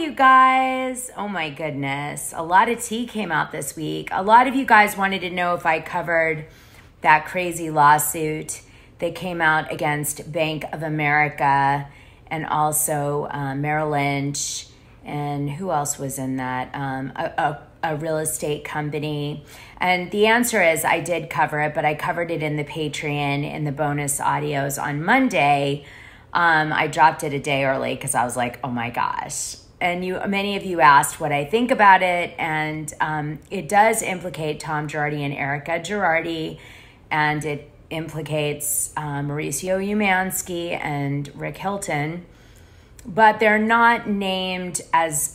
you guys. Oh my goodness. A lot of tea came out this week. A lot of you guys wanted to know if I covered that crazy lawsuit that came out against Bank of America and also Merrill Lynch, and who else was in that? A real estate company. And the answer is I did cover it, but I covered it in the Patreon in the bonus audios on Monday. I dropped it a day early because I was like, oh my gosh. And many of you asked what I think about it, and it does implicate Tom Girardi and Erika Girardi, and it implicates Mauricio Umansky and Rick Hilton, but they're not named as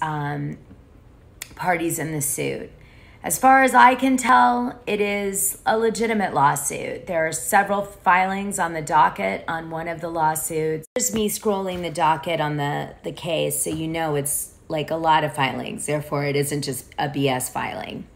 parties in the suit. As far as I can tell, it is a legitimate lawsuit. There are several filings on the docket on one of the lawsuits. There's me scrolling the docket on the case, so you know it's like a lot of filings. Therefore, it isn't just a BS filing.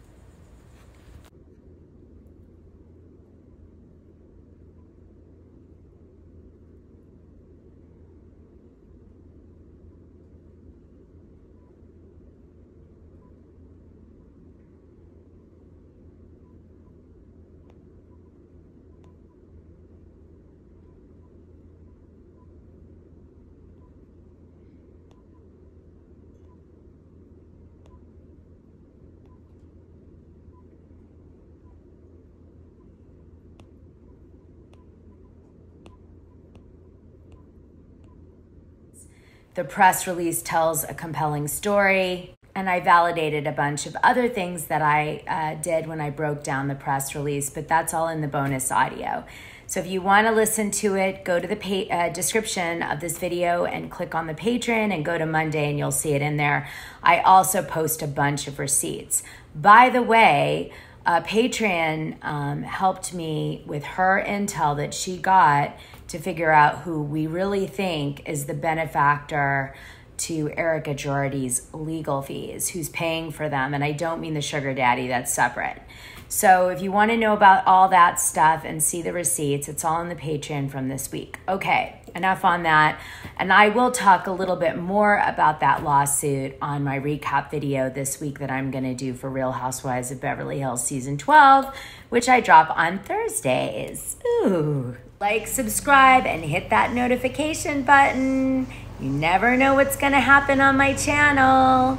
The press release tells a compelling story, and I validated a bunch of other things that I did when I broke down the press release, but that's all in the bonus audio. So if you want to listen to it, go to the description of this video and click on the Patreon and go to Monday and you'll see it in there. I also post a bunch of receipts. By the way, Patreon helped me with her intel that she got to figure out who we really think is the benefactor to Erika Girardi's legal fees, who's paying for them. And I don't mean the sugar daddy, that's separate. So if you want to know about all that stuff and see the receipts, it's all in the Patreon from this week. Okay, enough on that. And I will talk a little bit more about that lawsuit on my recap video this week that I'm going to do for Real Housewives of Beverly Hills Season 12, which I drop on Thursdays. Ooh. Like, subscribe, and hit that notification button. You never know what's going to happen on my channel.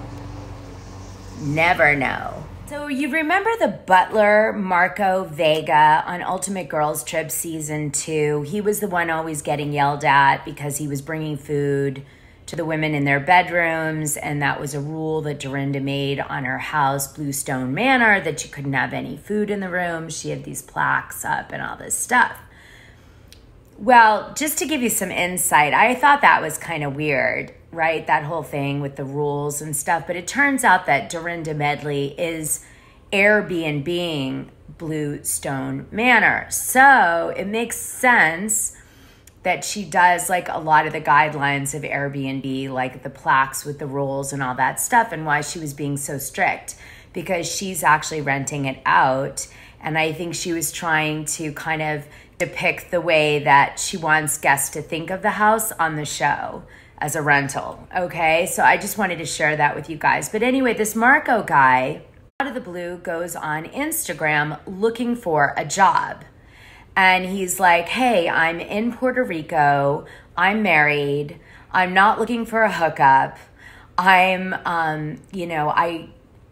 Never know. So you remember the butler, Marco Vega, on Ultimate Girls Trip Season 2? He was the one always getting yelled at because he was bringing food to the women in their bedrooms, and that was a rule that Dorinda made on her house, Bluestone Manor, that you couldn't have any food in the room. She had these plaques up and all this stuff. Well, just to give you some insight, I thought that was kind of weird, right? That whole thing with the rules and stuff. But it turns out that Dorinda Medley is Airbnb-ing Bluestone Manor. So it makes sense that she does like a lot of the guidelines of Airbnb, like the plaques with the rules and all that stuff, and why she was being so strict, because she's actually renting it out. And I think she was trying to kind of depict the way that she wants guests to think of the house on the show as a rental. Okay, so I just wanted to share that with you guys. But anyway, this Marco guy, out of the blue, goes on Instagram looking for a job. And he's like, hey, I'm in Puerto Rico. I'm married. I'm not looking for a hookup. I'm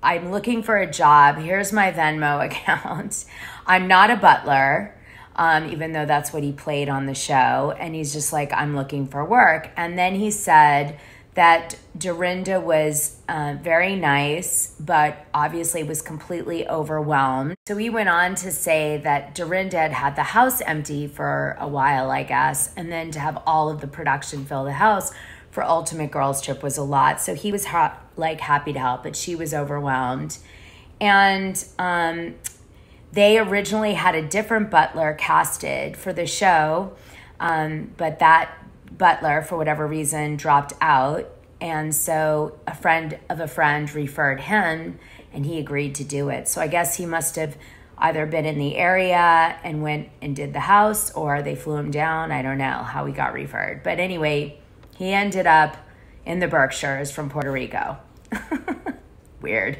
looking for a job. Here's my Venmo account. I'm not a butler. Even though that's what he played on the show. And he's just like, I'm looking for work. And then he said that Dorinda was very nice, but obviously was completely overwhelmed. So he went on to say that Dorinda had had the house empty for a while, I guess, and then to have all of the production fill the house for Ultimate Girls Trip was a lot. So he was happy to help, but she was overwhelmed. And they originally had a different butler casted for the show, but that butler, for whatever reason, dropped out. And so a friend of a friend referred him, and he agreed to do it. So I guess he must have either been in the area and went and did the house, or they flew him down. I don't know how he got referred. But anyway, he ended up in the Berkshires from Puerto Rico. Weird.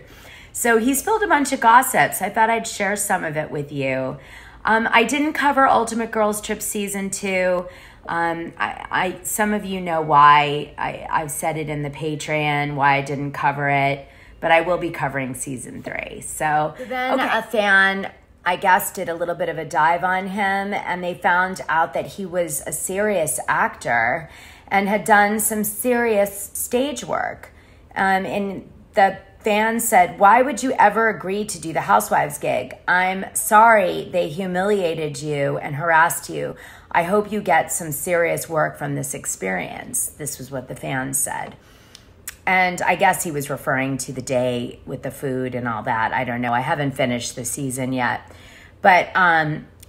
So he spilled a bunch of gossips. I thought I'd share some of it with you. I didn't cover Ultimate Girls Trip Season 2. Some of you know why. I've said it in the Patreon, why I didn't cover it, but I will be covering Season 3. So then a fan, I guess, did a little bit of a dive on him, and they found out that he was a serious actor and had done some serious stage work. And the fan said, "Why would you ever agree to do the Housewives gig? I'm sorry they humiliated you and harassed you. I hope you get some serious work from this experience." This was what the fan said. And I guess he was referring to the day with the food and all that. I don't know. I haven't finished the season yet. But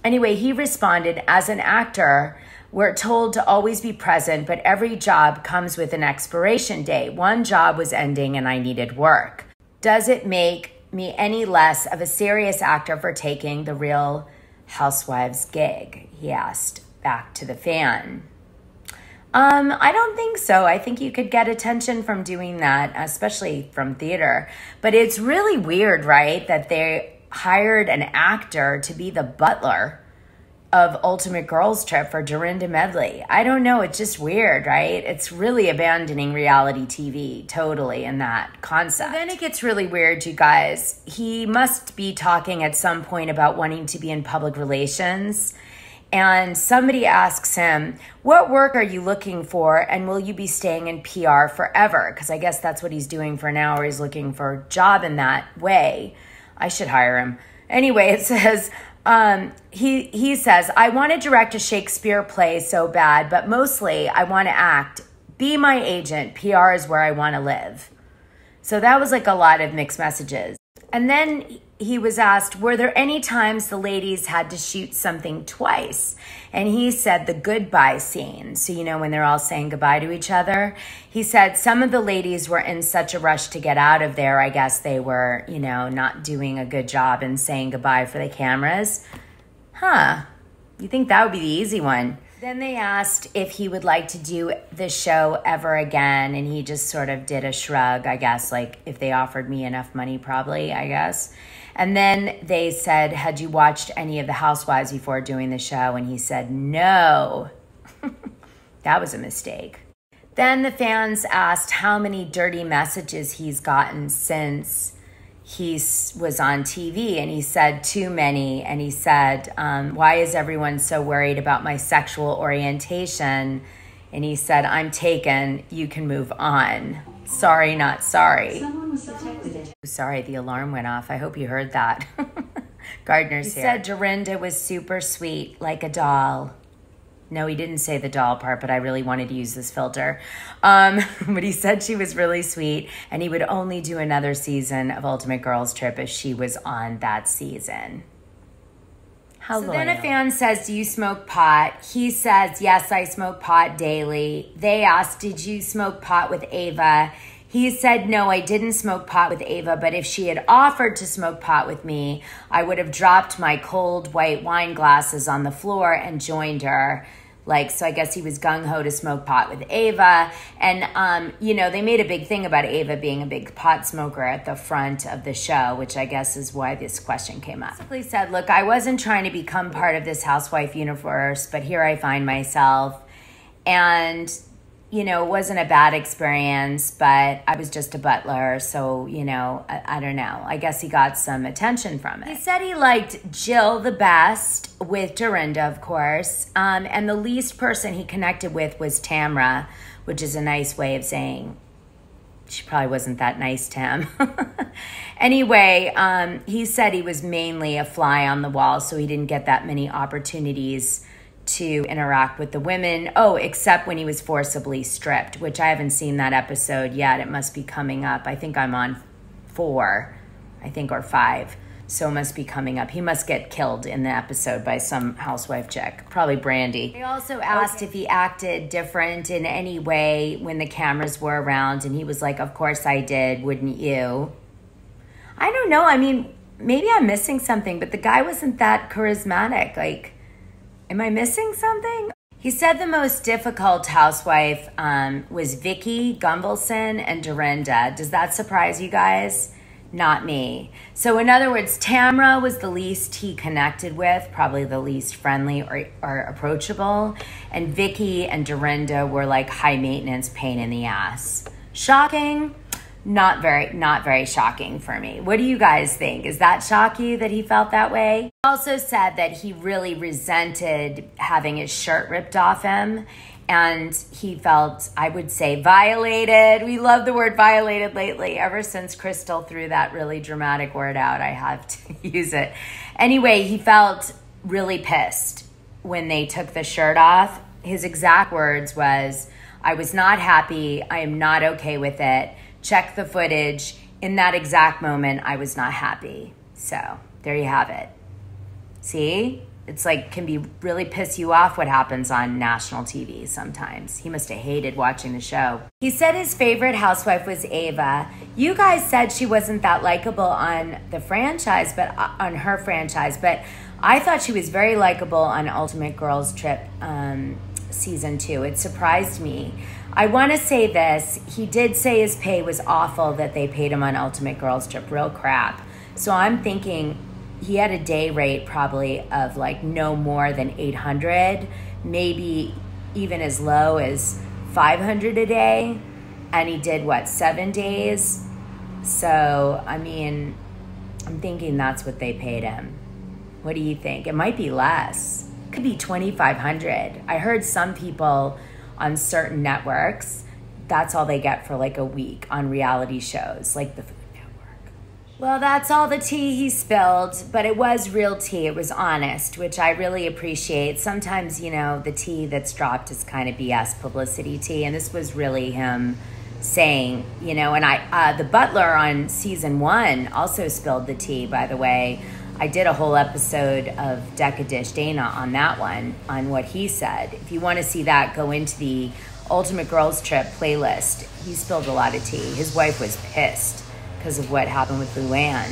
anyway, he responded, "As an actor, we're told to always be present, but every job comes with an expiration date. One job was ending and I needed work. Does it make me any less of a serious actor for taking the Real Housewives gig?" he asked back to the fan. I don't think so. I think you could get attention from doing that, especially from theater. But it's really weird, right, that they hired an actor to be the butler of Ultimate Girls Trip for Dorinda Medley. I don't know. It's just weird, right? It's really abandoning reality TV totally in that concept. So then it gets really weird, you guys. He must be talking at some point about wanting to be in public relations. And somebody asks him, "What work are you looking for? And will you be staying in PR forever?" Because I guess that's what he's doing for now, or he's looking for a job in that way. I should hire him. Anyway, it says, he says, "I want to direct a Shakespeare play so bad, but mostly I want to act. Be my agent. PR is where I want to live." So that was like a lot of mixed messages. And then he was asked, were there any times the ladies had to shoot something twice? And he said the goodbye scene. So, you know, when they're all saying goodbye to each other. He said some of the ladies were in such a rush to get out of there. I guess they were, you know, not doing a good job in saying goodbye for the cameras. Huh. You think that would be the easy one? Then they asked if he would like to do the show ever again, and he just sort of did a shrug, I guess, like if they offered me enough money, probably, I guess. And then they said, had you watched any of the Housewives before doing the show? And he said, no. That was a mistake. Then the fans asked how many dirty messages he's gotten since he was on TV, and he said too many. And he said, why is everyone so worried about my sexual orientation? And he said, I'm taken, you can move on. Sorry, not sorry. Someone was detected. Sorry, the alarm went off. I hope you heard that. Gardner's here. He said Dorinda was super sweet, like a doll. No, he didn't say the doll part, but I really wanted to use this filter. But he said she was really sweet, and he would only do another season of Ultimate Girls Trip if she was on that season. How loyal. Then a fan says, do you smoke pot? He says, yes, I smoke pot daily. They asked, did you smoke pot with Ava? He said, no, I didn't smoke pot with Ava, but if she had offered to smoke pot with me, I would have dropped my cold white wine glasses on the floor and joined her. So I guess he was gung-ho to smoke pot with Ava. And, you know, they made a big thing about Ava being a big pot smoker at the front of the show, which I guess is why this question came up. Simply said, look, I wasn't trying to become part of this housewife universe, but here I find myself. And, you know, it wasn't a bad experience, but I was just a butler. So, you know, I don't know. I guess he got some attention from it. He said he liked Jill the best, with Dorinda, of course. And the least person he connected with was Tamra, which is a nice way of saying she probably wasn't that nice to him. Anyway, he said he was mainly a fly on the wall, so he didn't get that many opportunities to interact with the women. Oh, except when he was forcibly stripped, which I haven't seen that episode yet. It must be coming up. I think I'm on 4, or 5. So it must be coming up. He must get killed in the episode by some housewife chick, probably Brandy. They also asked if he acted different in any way when the cameras were around, and he was like, of course I did, wouldn't you? I don't know. I mean, maybe I'm missing something, but the guy wasn't that charismatic. Am I missing something? He said the most difficult housewife was Vicky, Gunvalson, and Dorinda. Does that surprise you guys? Not me. So in other words, Tamra was the least he connected with, probably the least friendly or approachable. And Vicky and Dorinda were like high maintenance pain in the ass. Shocking? Not very shocking for me. What do you guys think? Is that shock you that he felt that way? He also said that he really resented having his shirt ripped off him, and he felt, I would say, violated. We love the word violated lately. Ever since Crystal threw that really dramatic word out, I have to use it. Anyway, he felt really pissed when they took the shirt off. His exact words was, "I was not happy. I am not okay with it. Check the footage. In that exact moment, I was not happy." So there you have it. See? It's like, can be really piss you off what happens on national TV sometimes. He must have hated watching the show. He said his favorite housewife was Ava. You guys said she wasn't that likable on the franchise, but on her franchise, but I thought she was very likable on Ultimate Girls Trip season 2. It surprised me. I want to say this. He did say his pay was awful that they paid him on Ultimate Girls Trip. Real crap. So I'm thinking he had a day rate probably of like no more than 800, maybe even as low as 500 a day. And he did what, 7 days? So, I mean, I'm thinking that's what they paid him. What do you think? It might be less. It could be 2,500. I heard some people on certain networks, that's all they get for like a week on reality shows, like the Food Network. Well, that's all the tea he spilled, but it was real tea. It was honest, which I really appreciate. Sometimes, you know, the tea that's dropped is kind of BS publicity tea, and this was really him saying, you know, and the Butler on season 1 also spilled the tea, by the way. I did a whole episode of DecaDish on that one, on what he said. If you want to see that, go into the Ultimate Girls Trip playlist. He spilled a lot of tea. His wife was pissed because of what happened with Luann.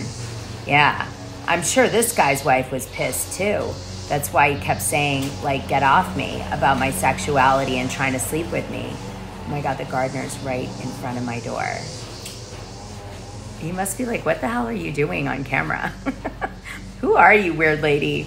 Yeah, I'm sure this guy's wife was pissed too. That's why he kept saying, like, get off me about my sexuality and trying to sleep with me. Oh my God, the gardener's right in front of my door. He must be like, what the hell are you doing on camera? Who are you, weird lady?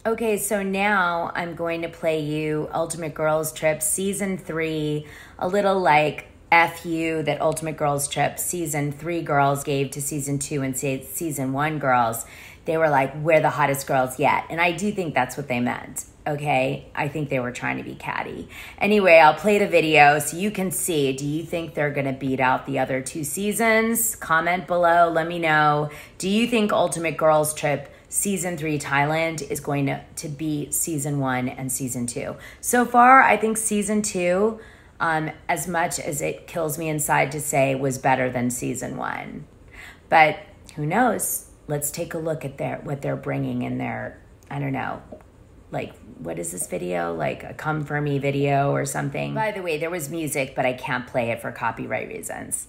Okay, so now I'm going to play you Ultimate Girls Trip Season 3, a little like FU that Ultimate Girls Trip Season 3 girls gave to Season 2 and Season 1 girls. They were like, we're the hottest girls yet. And I do think that's what they meant, okay? I think they were trying to be catty. Anyway, I'll play the video so you can see. Do you think they're going to beat out the other 2 seasons? Comment below. Let me know. Do you think Ultimate Girls Trip Season 3 Thailand is going to beat Season 1 and Season 2? So far, I think Season 2, as much as it kills me inside to say, was better than Season 1. But who knows? Let's take a look at what they're bringing in their, I don't know, like, what is this video? Like a Come For Me video or something. By the way, there was music, but I can't play it for copyright reasons.